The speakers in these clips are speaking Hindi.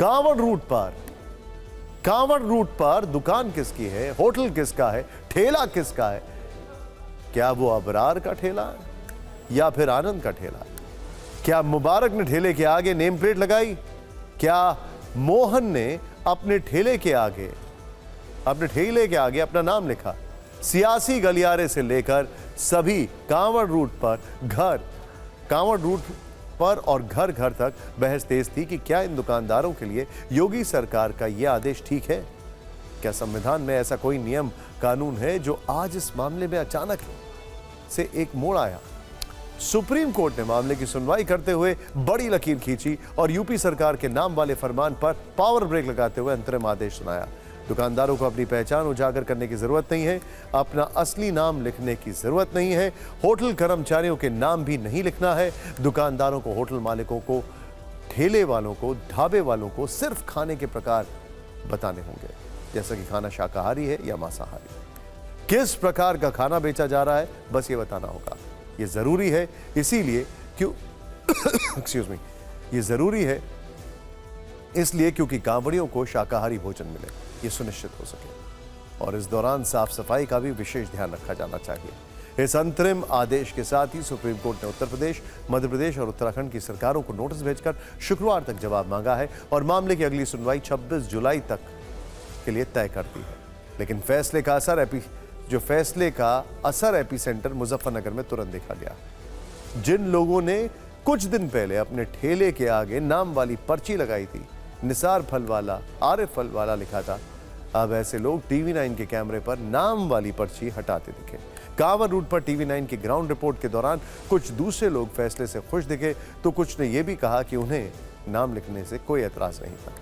कांवड़ रूट पर दुकान किसकी है, होटल किसका है, ठेला किसका है? क्या वो अबरार का ठेला है या फिर आनंद का ठेला है? क्या मुबारक ने ठेले के आगे नेम प्लेट लगाई? क्या मोहन ने अपने ठेले के आगे अपना नाम लिखा? सियासी गलियारे से लेकर सभी कांवड़ रूट पर और घर घर तक बहस तेज थी कि क्या इन दुकानदारों के लिए योगी सरकार का यह आदेश ठीक है? क्या संविधान में ऐसा कोई नियम कानून है जो आज इस मामले में अचानक से एक मोड़ आया? सुप्रीम कोर्ट ने मामले की सुनवाई करते हुए बड़ी लकीर खींची और यूपी सरकार के नाम वाले फरमान पर पावर ब्रेक लगाते हुए अंतरिम आदेश सुनाया। दुकानदारों को अपनी पहचान उजागर करने की जरूरत नहीं है, अपना असली नाम लिखने की जरूरत नहीं है, होटल कर्मचारियों के नाम भी नहीं लिखना है। दुकानदारों को, होटल मालिकों को, ठेले वालों को, ढाबे वालों को सिर्फ खाने के प्रकार बताने होंगे, जैसा कि खाना शाकाहारी है या मांसाहारी। किस प्रकार का खाना बेचा जा रहा है बस ये बताना होगा। ये जरूरी है इसीलिए ये जरूरी है इसलिए क्योंकि कांवड़ियों को शाकाहारी भोजन मिले, ये सुनिश्चित हो सके। और इस दौरान साफ सफाई का भी विशेष ध्यान रखा जाना चाहिए। इस अंतरिम आदेश के साथ ही सुप्रीम कोर्ट ने उत्तर प्रदेश, मध्य प्रदेश और उत्तराखंड की सरकारों को नोटिस भेजकर शुक्रवार तक जवाब मांगा है और मामले की अगली सुनवाई 26 जुलाई तक के लिए तय कर दी है। लेकिन फैसले का असर एपी सेंटर मुजफ्फरनगर में तुरंत देखा गया। जिन लोगों ने कुछ दिन पहले अपने ठेले के आगे नाम वाली पर्ची लगाई थी, निसार फल वाला, आरिफ फल वाला लिखा था, अब ऐसे लोग टीवी9 के कैमरे पर नाम वाली पर्ची हटाते दिखे। कांवड़ रूट पर टीवी9 की ग्राउंड रिपोर्ट के दौरान कुछ दूसरे लोग फैसले से खुश दिखे तो कुछ ने यह भी कहा कि उन्हें नाम लिखने से कोई एतराज नहीं था।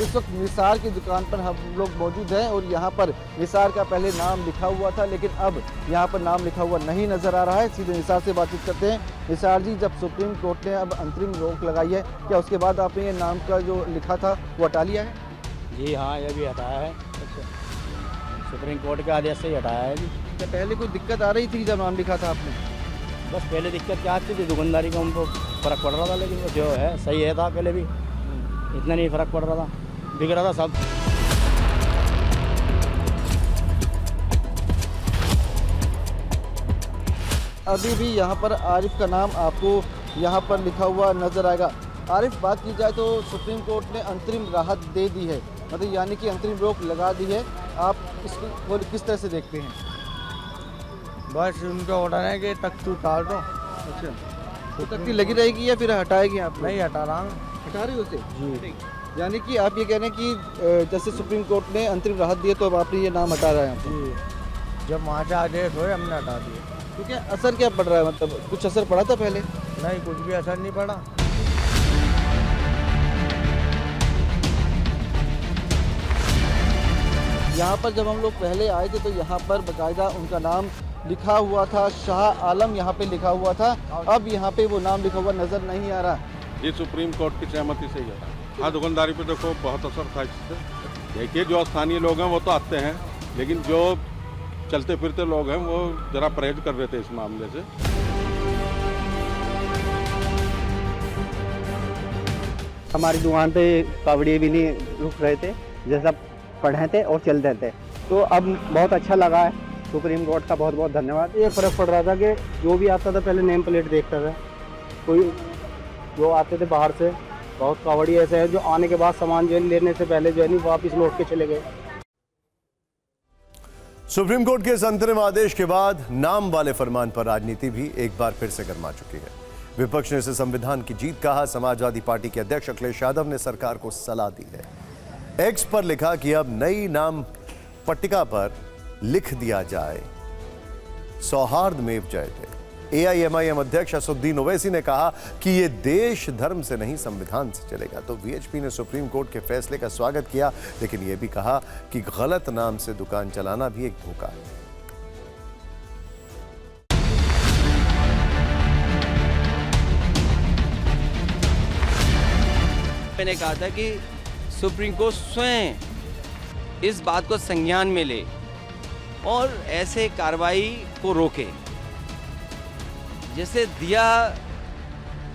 इस वक्त निसार की दुकान पर हम लोग मौजूद हैं और यहाँ पर निसार का पहले नाम लिखा हुआ था, लेकिन अब यहाँ पर नाम लिखा हुआ नहीं नज़र आ रहा है। सीधे निसार से बातचीत करते हैं। निसार जी, जब सुप्रीम कोर्ट ने अब अंतरिम रोक लगाई है, क्या उसके बाद आपने ये नाम का जो लिखा था वो हटा लिया है? जी हाँ, ये भी हटाया है। अच्छा, सुप्रीम कोर्ट के आदेश से ही हटाया है जी। क्या पहले कोई दिक्कत आ रही थी जब नाम लिखा था आपने? बस पहले दिक्कत क्या आती थी, दुकानदारी का उनको फ़र्क पड़ रहा था, लेकिन वो जो है सही है था पहले भी, इतना नहीं फ़र्क पड़ रहा था, बिक रहा था सब। अभी भी यहाँ पर आरिफ का नाम आपको यहाँ पर लिखा हुआ नज़र आएगा। आरिफ, बात की जाए तो सुप्रीम कोर्ट ने अंतरिम राहत दे दी है, मतलब यानी कि अंतरिम रोक लगा दी है, आप इसको किस तरह से देखते हैं? बस उनका ऑर्डर है कि तख्ती उतार दो। अच्छा, तो तख्ती लगी रहेगी या फिर हटाएगी आप? नहीं हटा रहा हूँ। हटा रही हो उसे? जी। यानी कि आप ये कह रहे हैं कि जैसे सुप्रीम कोर्ट ने अंतरिम राहत दी है तो अब आपने ये नाम हटा रहे हैं? जी, जब वहाँ से आदेश हुए हमने हटा दिए। तो क्या असर क्या पड़ रहा है, मतलब कुछ असर पड़ा था पहले? नहीं, कुछ भी असर नहीं पड़ा। यहाँ पर जब हम लोग पहले आए थे तो यहाँ पर बाकायदा उनका नाम लिखा हुआ था, शाह आलम यहाँ पे लिखा हुआ था। अब यहाँ पे वो नाम लिखा हुआ नज़र नहीं आ रहा। ये सुप्रीम कोर्ट की सहमति से ही है। हाँ, दुकानदारी पे देखो बहुत असर था इससे। देखिए, जो स्थानीय लोग हैं वो तो आते हैं, लेकिन जो चलते फिरते लोग हैं वो जरा परहेज कर रहे थे इस मामले से। हमारी दुकान पे कावड़िए भी नहीं रुक रहे थे, जैसा पढ़े थे और चलते थे, तो अब बहुत अच्छा लगा है। सुप्रीम कोर्ट का बहुत बहुत धन्यवाद। ये फ़र्क पड़ रहा था कि जो भी आता था पहले नेम प्लेट देखता था, कोई जो आते थे बाहर से, बहुत कावड़ी ऐसे है जो आने के बाद सामान जो लेने से पहले जो है नहीं वापस लौट के चले गए। सुप्रीम कोर्ट के इस अंतरिम आदेश के बाद नाम वाले फरमान पर राजनीति भी एक बार फिर से गर्मा चुकी है। विपक्ष ने इसे संविधान की जीत कहा। समाजवादी पार्टी के अध्यक्ष अखिलेश यादव ने सरकार को सलाह दी है। एक्स पर लिखा कि अब नई नाम पट्टिका पर लिख दिया जाए, सौहार्द में जयते। एआईएमआईएम अध्यक्ष असदुद्दीन ओवैसी ने कहा कि यह देश धर्म से नहीं संविधान से चलेगा। तो वीएचपी ने सुप्रीम कोर्ट के फैसले का स्वागत किया, लेकिन यह भी कहा कि गलत नाम से दुकान चलाना भी एक धोखा है। मैंने कहा था कि सुप्रीम कोर्ट स्वयं इस बात को संज्ञान में ले और ऐसे कार्रवाई को रोके। जैसे दिया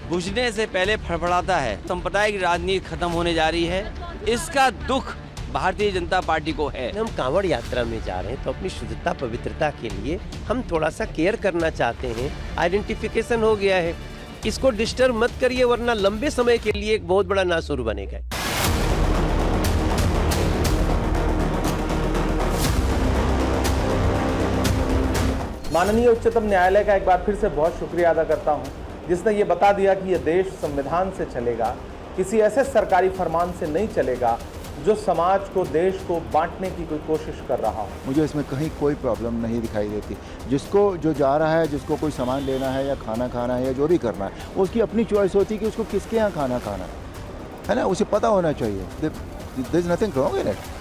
बुझने से पहले फड़फड़ाता है, सांप्रदायिक राजनीति खत्म होने जा रही है, इसका दुख भारतीय जनता पार्टी को है। हम कांवड़ यात्रा में जा रहे हैं तो अपनी शुद्धता पवित्रता के लिए हम थोड़ा सा केयर करना चाहते हैं। आइडेंटिफिकेशन हो गया है, इसको डिस्टर्ब मत करिए वरना लंबे समय के लिए एक बहुत बड़ा नासुर बनेगा। माननीय उच्चतम न्यायालय का एक बार फिर से बहुत शुक्रिया अदा करता हूं, जिसने ये बता दिया कि ये देश संविधान से चलेगा, किसी ऐसे सरकारी फरमान से नहीं चलेगा जो समाज को, देश को बांटने की कोई कोशिश कर रहा हो। मुझे इसमें कहीं कोई प्रॉब्लम नहीं दिखाई देती। जिसको जो जा रहा है, जिसको कोई सामान लेना है या खाना खाना है या जो भी करना है, उसकी अपनी चॉइस होती है कि उसको किसके यहाँ खाना खाना है ना, उसे पता होना चाहिए। There is nothing wrong in it.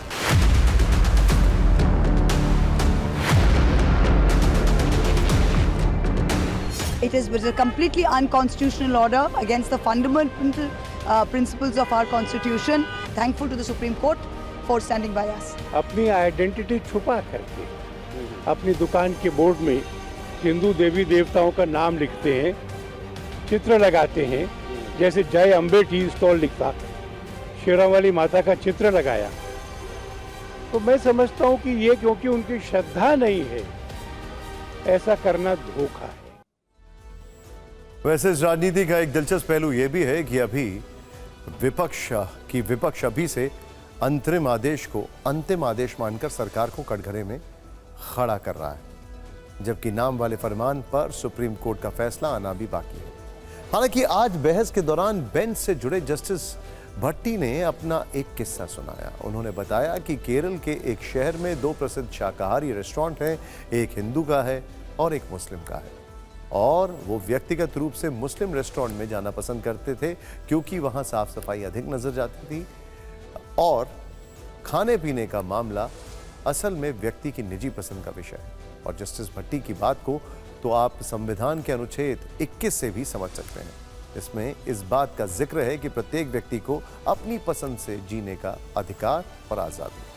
It is a completely unconstitutional order against the fundamental principles of our constitution. Thankful to the Supreme Court for standing by us. अपनी आइडेंटिटी छुपा करके अपनी दुकान के बोर्ड में हिंदू देवी देवताओं का नाम लिखते हैं, चित्र लगाते हैं। जैसे जय अम्बे टी स्टॉल लिखा, शेरावाली माता का चित्र लगाया। तो मैं समझता हूँ कि ये क्योंकि उनकी श्रद्धा नहीं है, ऐसा करना धोखा है। वैसे इस राजनीति का एक दिलचस्प पहलू यह भी है कि अभी विपक्ष अभी से अंतरिम आदेश को अंतिम आदेश मानकर सरकार को कटघरे में खड़ा कर रहा है, जबकि नाम वाले फरमान पर सुप्रीम कोर्ट का फैसला आना भी बाकी है। हालांकि आज बहस के दौरान बेंच से जुड़े जस्टिस भट्टी ने अपना एक किस्सा सुनाया। उन्होंने बताया कि केरल के एक शहर में 2 प्रसिद्ध शाकाहारी रेस्टोरेंट हैं, एक हिंदू का है और एक मुस्लिम का है, और वो व्यक्तिगत रूप से मुस्लिम रेस्टोरेंट में जाना पसंद करते थे क्योंकि वहाँ साफ सफाई अधिक नजर जाती थी, और खाने पीने का मामला असल में व्यक्ति की निजी पसंद का विषय है। और जस्टिस भट्टी की बात को तो आप संविधान के अनुच्छेद 21 से भी समझ सकते हैं। इसमें इस बात का जिक्र है कि प्रत्येक व्यक्ति को अपनी पसंद से जीने का अधिकार और आज़ादी।